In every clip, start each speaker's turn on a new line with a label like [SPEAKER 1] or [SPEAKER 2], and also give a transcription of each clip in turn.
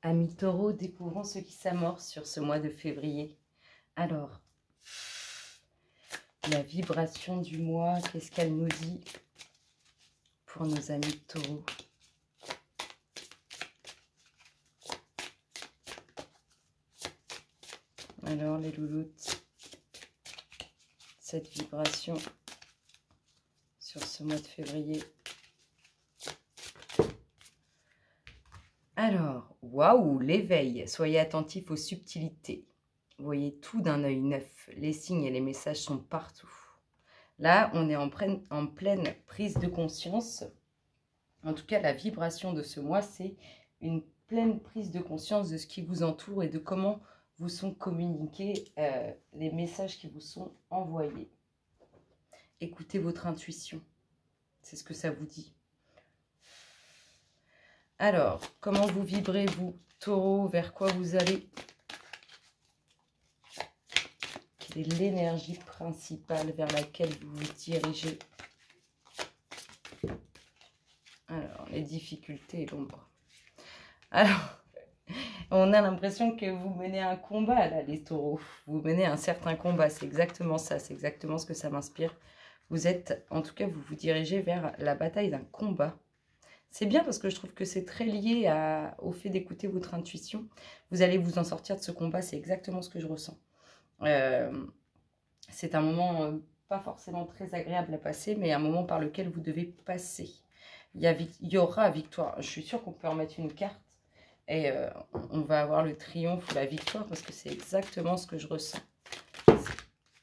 [SPEAKER 1] Amis taureaux, découvrons ce qui s'amorce sur ce mois de février. Alors, la vibration du mois, qu'est-ce qu'elle nous dit pour nos amis taureaux? Alors, les louloutes, cette vibration sur ce mois de février. Alors, waouh, l'éveil. Soyez attentifs aux subtilités. Voyez tout d'un œil neuf. Les signes et les messages sont partout. Là, on est en pleine prise de conscience. En tout cas, la vibration de ce mois, c'est une pleine prise de conscience de ce qui vous entoure et de comment vous sont communiqués les messages qui vous sont envoyés. Écoutez votre intuition. C'est ce que ça vous dit. Alors, comment vous vibrez, vous, taureau? Vers quoi vous allez? Quelle est l'énergie principale vers laquelle vous vous dirigez? Alors, les difficultés et l'ombre. Alors, on a l'impression que vous menez un combat, là, les taureaux. Vous menez un certain combat, c'est exactement ça, c'est exactement ce que ça m'inspire. Vous êtes, en tout cas, vous vous dirigez vers la bataille d'un combat. C'est bien parce que je trouve que c'est très lié au fait d'écouter votre intuition. Vous allez vous en sortir de ce combat, c'est exactement ce que je ressens. C'est un moment pas forcément très agréable à passer, mais un moment par lequel vous devez passer. Il y aura victoire. Je suis sûre qu'on peut en mettre une carte et on va avoir le triomphe ou la victoire parce que c'est exactement ce que je ressens.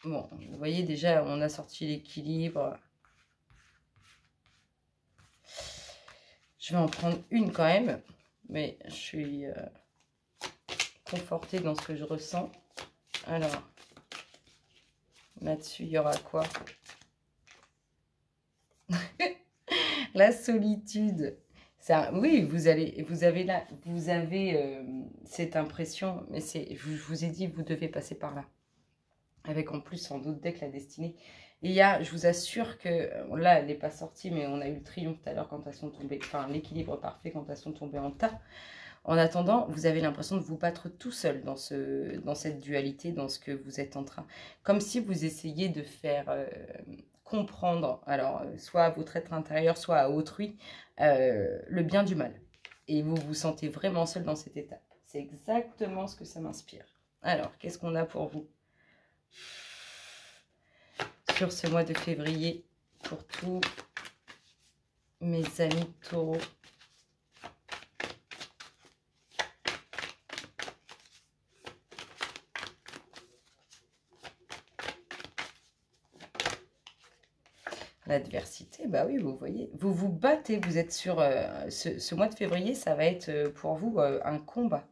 [SPEAKER 1] Bon, vous voyez déjà, on a sorti l'équilibre. Je vais en prendre une quand même, mais je suis confortée dans ce que je ressens. Alors, là-dessus, il y aura quoi? La solitude. Ça, oui, vous avez cette impression, mais je vous ai dit, vous devez passer par là. Avec en plus, sans doute, dès que la destinée. Et je vous assure que, là, elle n'est pas sortie, mais on a eu le triomphe tout à l'heure quand elles sont tombées, enfin, l'équilibre parfait quand elles sont tombées en tas. En attendant, vous avez l'impression de vous battre tout seul dans cette dualité, dans ce que vous êtes en train. Comme si vous essayiez de faire comprendre, alors, soit à votre être intérieur, soit à autrui, le bien du mal. Et vous vous sentez vraiment seul dans cette étape. C'est exactement ce que ça m'inspire. Alors, qu'est-ce qu'on a pour vous sur ce mois de février pour tous mes amis taureaux? L'adversité, bah oui, vous voyez, vous vous battez, vous êtes sur ce mois de février, ça va être pour vous un combat.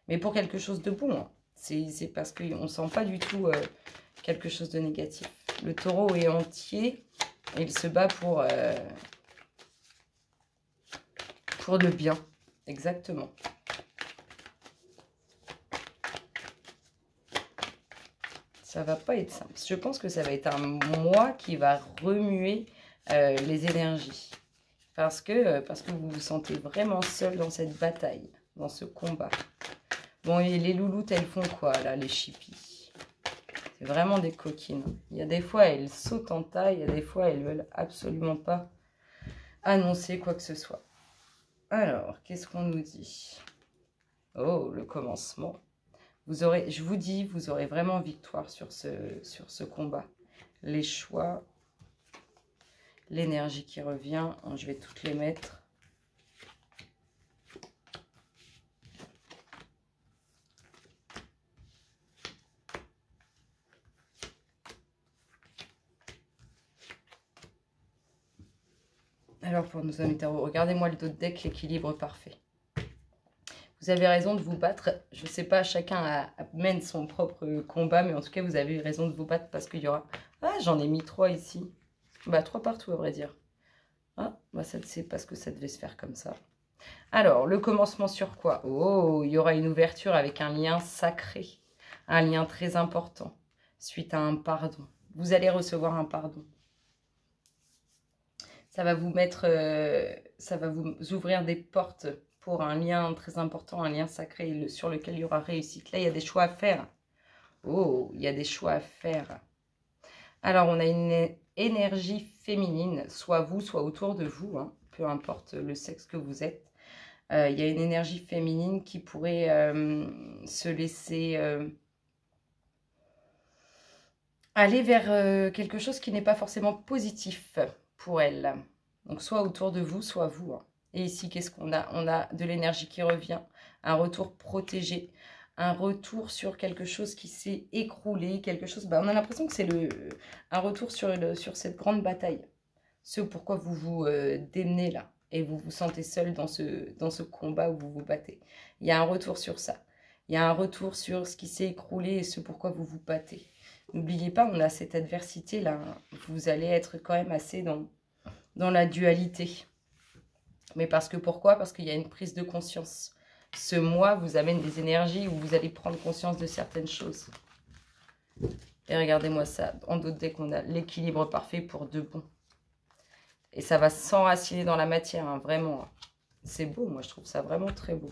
[SPEAKER 1] Mais pour quelque chose de bon, hein. C'est parce qu'on ne sent pas du tout quelque chose de négatif. Le taureau est entier et il se bat pour le bien, exactement. Ça va pas être simple. Je pense que ça va être un mois qui va remuer les énergies. Parce que vous vous sentez vraiment seul dans cette bataille, dans ce combat. Bon, et les louloutes, elles font quoi, là, les chippies? C'est vraiment des coquines. Il y a des fois, elles sautent en tas. Il y a des fois, elles veulent absolument pas annoncer quoi que ce soit. Alors, qu'est-ce qu'on nous dit? Oh, le commencement. Vous aurez, je vous dis, vous aurez vraiment victoire sur ce combat. Les choix, l'énergie qui revient, je vais toutes les mettre. Alors pour nos amis tarot, regardez-moi le dos de deck, l'équilibre parfait. Vous avez raison de vous battre. Je ne sais pas, chacun mène son propre combat, mais en tout cas, vous avez raison de vous battre parce qu'il y aura... Ah, j'en ai mis 3 ici. Bah, 3 partout, à vrai dire. Ah, bah, ça, c'est parce que ça devait se faire comme ça. Alors, le commencement sur quoi? Oh, il y aura une ouverture avec un lien sacré. Un lien très important. Suite à un pardon. Vous allez recevoir un pardon. Ça va vous mettre... ça va vous ouvrir des portes pour un lien très important, un lien sacré sur lequel il y aura réussite. Là, il y a des choix à faire. Oh, il y a des choix à faire. Alors, on a une énergie féminine, soit vous, soit autour de vous, hein, peu importe le sexe que vous êtes. Il y a une énergie féminine qui pourrait se laisser aller vers quelque chose qui n'est pas forcément positif pour elle. Donc, soit autour de vous, soit vous. Hein. Et ici, qu'est-ce qu'on a? On a de l'énergie qui revient, un retour protégé, un retour sur quelque chose qui s'est écroulé, quelque chose... on a l'impression que c'est un retour sur cette grande bataille. Ce pourquoi vous vous démenez là. Et vous vous sentez seul dans ce combat où vous vous battez. Il y a un retour sur ça. Il y a un retour sur ce qui s'est écroulé et ce pourquoi vous vous battez. N'oubliez pas, on a cette adversité-là. Hein. Vous allez être quand même assez dans la dualité. Mais pourquoi? Parce qu'il y a une prise de conscience. Ce mois vous amène des énergies où vous allez prendre conscience de certaines choses. Et regardez-moi ça. En d'autres decks, on a l'équilibre parfait pour de bon. Et ça va s'enraciner dans la matière, hein, vraiment. C'est beau, moi je trouve ça vraiment très beau.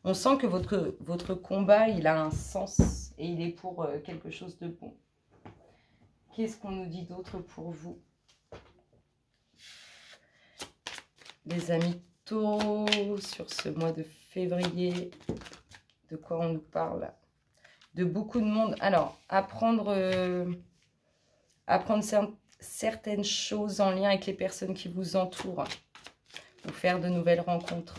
[SPEAKER 1] On sent que votre combat, il a un sens et il est pour quelque chose de bon. Qu'est-ce qu'on nous dit d'autre pour vous? Les amis taureaux, sur ce mois de février, de quoi on nous parle? De beaucoup de monde. Alors, apprendre certaines choses en lien avec les personnes qui vous entourent. Ou faire de nouvelles rencontres.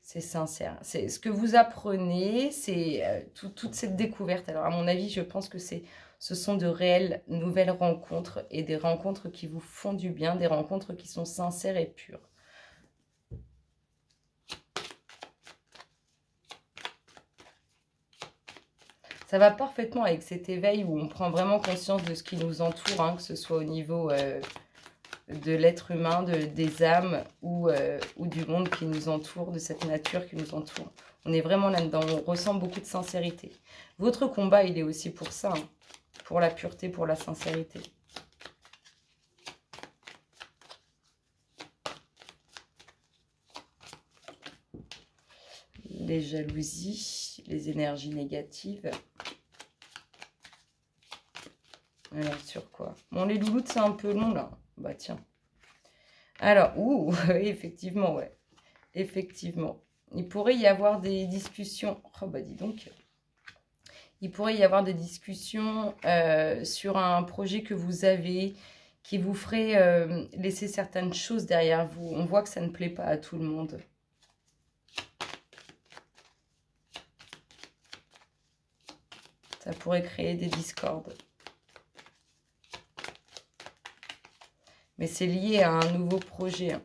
[SPEAKER 1] C'est sincère. C'est ce que vous apprenez, c'est toute cette découverte. Alors, à mon avis, je pense que ce sont de réelles nouvelles rencontres et des rencontres qui vous font du bien, des rencontres qui sont sincères et pures. Ça va parfaitement avec cet éveil où on prend vraiment conscience de ce qui nous entoure, hein, que ce soit au niveau de l'être humain, des âmes ou du monde qui nous entoure, de cette nature qui nous entoure. On est vraiment là-dedans, on ressent beaucoup de sincérité. Votre combat, il est aussi pour ça, hein, pour la pureté, pour la sincérité. Les jalousies, les énergies négatives. Alors, sur quoi? Bon, les louloutes, c'est un peu long, là. Bah, tiens. Alors, effectivement, ouais. Effectivement. Il pourrait y avoir des discussions... Oh, bah, dis donc. Il pourrait y avoir des discussions sur un projet que vous avez qui vous ferait laisser certaines choses derrière vous. On voit que ça ne plaît pas à tout le monde. Ça pourrait créer des discordes. Mais c'est lié à un nouveau projet.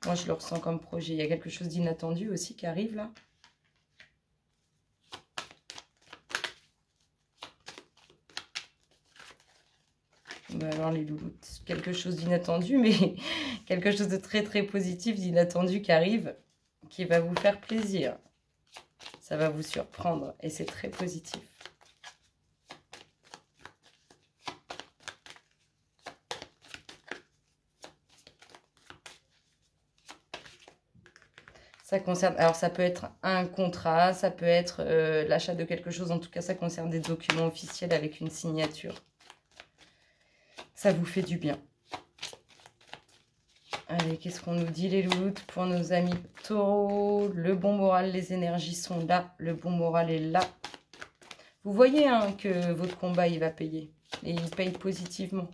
[SPEAKER 1] Moi, je le ressens comme projet. Il y a quelque chose d'inattendu aussi qui arrive là. Ben alors les louloutes, quelque chose d'inattendu, mais quelque chose de très très positif, d'inattendu qui arrive, qui va vous faire plaisir. Ça va vous surprendre et c'est très positif. Ça concerne, alors ça peut être un contrat, ça peut être l'achat de quelque chose, en tout cas ça concerne des documents officiels avec une signature. Ça vous fait du bien. Allez, qu'est-ce qu'on nous dit les louloutes pour nos amis taureaux? Le bon moral, les énergies sont là, le bon moral est là. Vous voyez hein, que votre combat, il va payer. Et il paye positivement.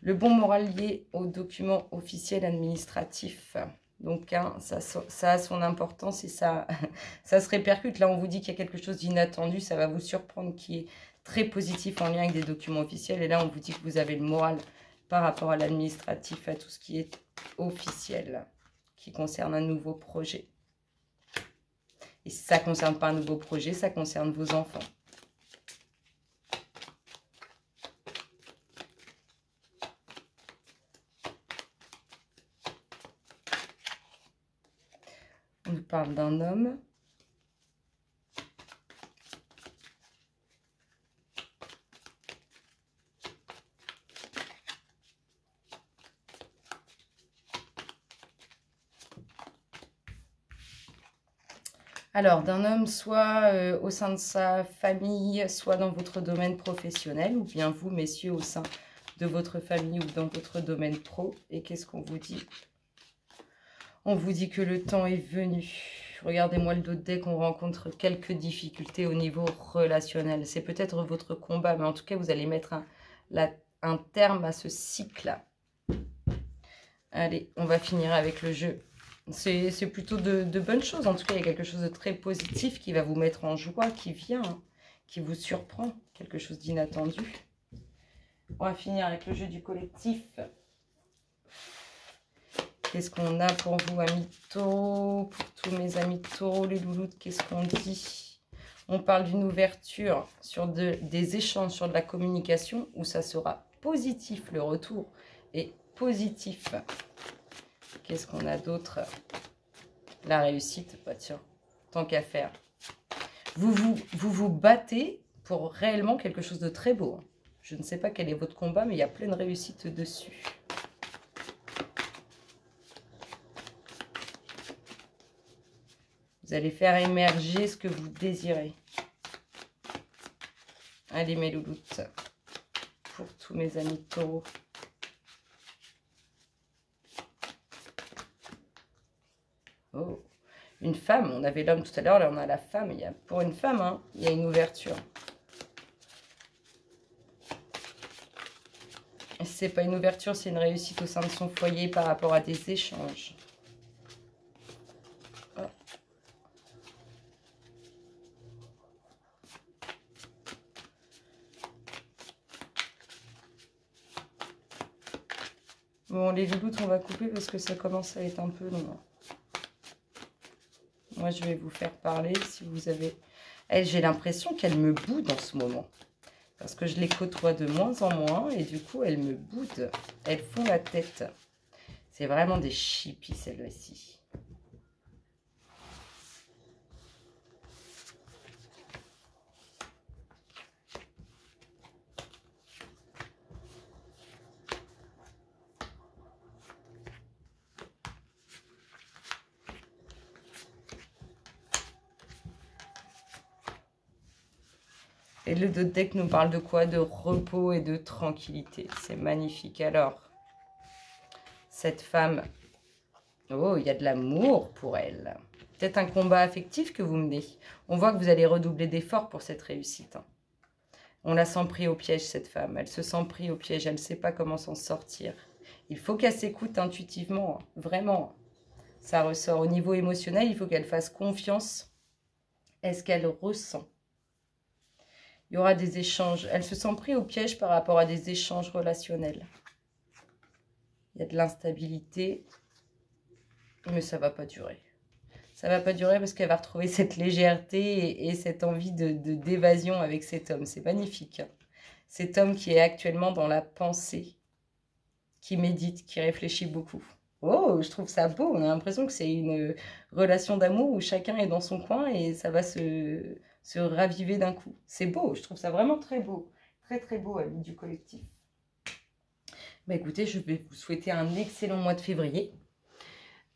[SPEAKER 1] Le bon moral lié aux documents officiels administratifs. Donc, hein, ça a son importance et ça se répercute. Là, on vous dit qu'il y a quelque chose d'inattendu. Ça va vous surprendre qui est très positif en lien avec des documents officiels. Et là, on vous dit que vous avez le moral par rapport à l'administratif, à tout ce qui est officiel, qui concerne un nouveau projet. Et si ça ne concerne pas un nouveau projet, ça concerne vos enfants. nous parle d'un homme. Alors, d'un homme, soit au sein de sa famille, soit dans votre domaine professionnel, ou bien vous, messieurs, au sein de votre famille ou dans votre domaine pro. Et qu'est-ce qu'on vous dit? On vous dit que le temps est venu. Regardez-moi le dos de deck, on rencontre quelques difficultés au niveau relationnel. C'est peut-être votre combat, mais en tout cas, vous allez mettre un terme à ce cycle-là. Allez, on va finir avec le jeu. C'est plutôt de bonnes choses. En tout cas, il y a quelque chose de très positif qui va vous mettre en joie, qui vient, hein, qui vous surprend. Quelque chose d'inattendu. On va finir avec le jeu du collectif. Qu'est-ce qu'on a pour vous, amis taureaux? Pour tous mes amis taureaux, les louloutes, qu'est-ce qu'on dit? On parle d'une ouverture sur des échanges, sur de la communication, où ça sera positif, le retour est positif. Qu'est-ce qu'on a d'autre? La réussite, bah tiens, tant qu'à faire. Vous battez pour réellement quelque chose de très beau. Je ne sais pas quel est votre combat, mais il y a plein de réussites dessus. Vous allez faire émerger ce que vous désirez. Allez, mes louloutes, pour tous mes amis taureaux. Oh, une femme. On avait l'homme tout à l'heure, là on a la femme. Pour une femme, hein, il y a une ouverture. Et si ce n'est pas une ouverture, c'est une réussite au sein de son foyer par rapport à des échanges. Oh. Bon, les louloutes, on va couper parce que ça commence à être un peu long. Moi, je vais vous faire parler si vous avez... J'ai l'impression qu'elle me boude en ce moment. Parce que je les côtoie de moins en moins et du coup, elles me boudent. Elles font la tête. C'est vraiment des chippies, celles-ci. Et le dos de deck nous parle de quoi? De repos et de tranquillité. C'est magnifique. Alors, cette femme, oh, il y a de l'amour pour elle. Peut-être un combat affectif que vous menez. On voit que vous allez redoubler d'efforts pour cette réussite. On la sent pris au piège, cette femme. Elle se sent pris au piège. Elle ne sait pas comment s'en sortir. Il faut qu'elle s'écoute intuitivement. Vraiment. Ça ressort au niveau émotionnel. Il faut qu'elle fasse confiance. Est-ce qu'elle ressent? Il y aura des échanges. Elle se sent pris au piège par rapport à des échanges relationnels. Il y a de l'instabilité. Mais ça ne va pas durer. Ça ne va pas durer parce qu'elle va retrouver cette légèreté et cette envie d'évasion avec cet homme. C'est magnifique. Cet homme qui est actuellement dans la pensée, qui médite, qui réfléchit beaucoup. Oh, je trouve ça beau. On a l'impression que c'est une relation d'amour où chacun est dans son coin et ça va se raviver d'un coup. C'est beau, je trouve ça vraiment très beau. Très très beau, amis du collectif. Bah écoutez, je vais vous souhaiter un excellent mois de février.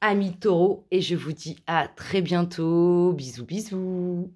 [SPEAKER 1] Amis taureaux, et je vous dis à très bientôt. Bisous, bisous.